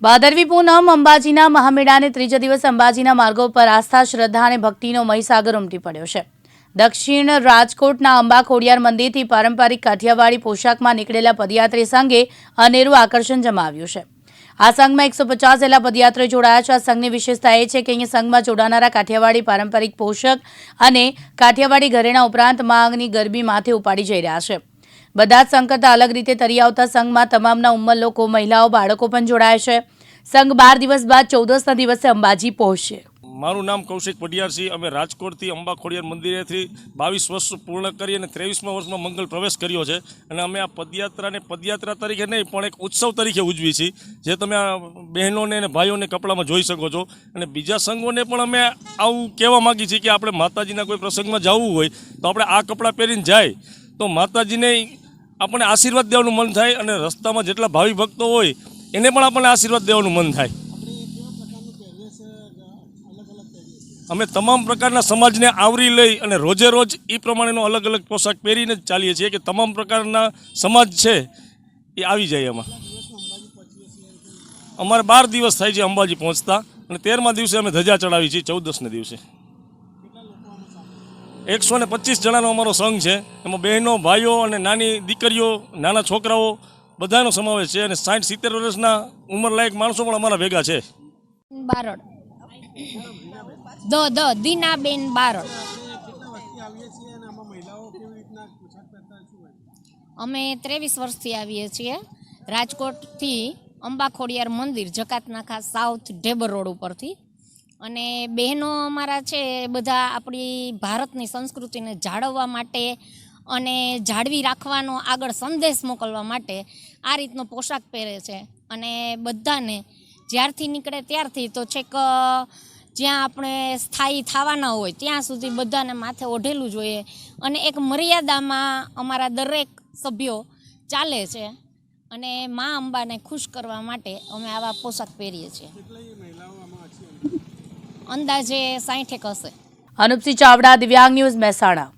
ભાદરવી પૂનમ અંબાજીના મહામેળાને ત્રીજા દિવસ અંબાજીના માર્ગો પર આસ્થા, શ્રદ્ધા અને ભક્તિનો મહીસાગર ઉમટી પડ્યો છે। દક્ષિણ રાજકોટના અંબા ખોડિયાર મંદિરથી પારંપરિક કાઠિયાવાડી પોશાકમાં નીકળેલા પદયાત્રી સંઘે અનેરું આકર્ષણ જમાવ્યું છે। આ સંઘમાં 150 જેટલા પદયાત્રીઓ જોડાયા છે। આ સંઘની વિશેષતા એ છે કે અહીં સંઘમાં જોડાનારા કાઠિયાવાડી પારંપરિક પોશાક અને કાઠિયાવાડી ઘરેણા ઉપરાંત માંગની ગરબી માથે ઉપાડી જઈ રહ્યા છે। બધા જ સંઘ કરતાં અલગ રીતે તરી આવતા સંઘમાં તમામના ઉંમર લોકો, મહિલાઓ, બાળકો પણ જોડાયા છે। સંઘ 12 દિવસ બાદ 14ના દિવસે અંબાજી પહોંચશે। મારું નામ કૌશિક પડિયારસિંહ। અમે રાજકોટથી અંબા ખોડિયાર મંદિરેથી 22 વર્ષ પૂર્ણ કરી અને 23મા વર્ષમાં મંગલ પ્રવેશ કર્યો છે અને અમે આ પદયાત્રાને પદયાત્રા તરીકે નહીં પણ એક ઉત્સવ તરીકે ઉજવી છીએ, જે તમે આ બહેનોને અને ભાઈઓને કપડામાં જોઈ શકો છો। અને બીજા સંઘોને પણ અમે આવું કહેવા માગીએ છીએ કે આપણે માતાજીના કોઈ પ્રસંગમાં જવું હોય તો આપણે આ કપડાં પહેરીને જાય તો માતાજીને આપણને આશીર્વાદ દેવાનું મન થાય અને રસ્તામાં જેટલા ભાવિ ભક્તો હોય એને પણ આપણને આશીર્વાદ દેવાનું મન થાય। અમે તમામ પ્રકારના સમાજને આવરી લઈ અને રોજે રોજ એ પ્રમાણેનો અલગ અલગ પોશાક પહેરીને જ ચાલીએ છીએ કે તમામ પ્રકારના સમાજ છે એ આવી જાય એમાં। અમારે 12 દિવસ થાય છે અંબાજી પહોંચતા અને 13મા દિવસે અમે ધજા ચડાવી છીએ। 14ને દિવસે 125 જણાનો અમારો સંઘ છે। એમાં બહેનો, ભાઈઓ અને નાની દીકરીઓ, નાના છોકરાઓ બધાનો સમાવેશ છે અને 60-70 વર્ષના ઉંમરલાયક માણસો પણ અમારા ભેગા છે। બારડ દીનાબેન બારડ। અમે 23 વર્ષથી આવીએ છીએ રાજકોટથી અંબા ખોડિયાર મંદિર, જકાતનાકા સાઉથ ઢેબર રોડ ઉપરથી। અને બહેનો અમારા છે બધા આપણી ભારતની સંસ્કૃતિને જાળવવા માટે અને જાળવી રાખવાનો આગળ સંદેશ મોકલવા માટે આ રીતનો પોશાક પહેરે છે। અને બધાને જ્યારથી નીકળે ત્યારથી તો છેક જ્યાં આપણે સ્થાયી થવાના હોય ત્યાં સુધી બધાને માથે ઓઢેલું જોઈએ અને એક મર્યાદામાં અમારા દરેક સભ્યો ચાલે છે અને મા અંબાને ખુશ કરવા માટે અમે આવા પોશાક પહેરીએ છીએ। અંદાજે 60 હશે। અનુપસિંહ ચાવડા, દિવ્યાંગ ન્યૂઝ, મહેસાણા।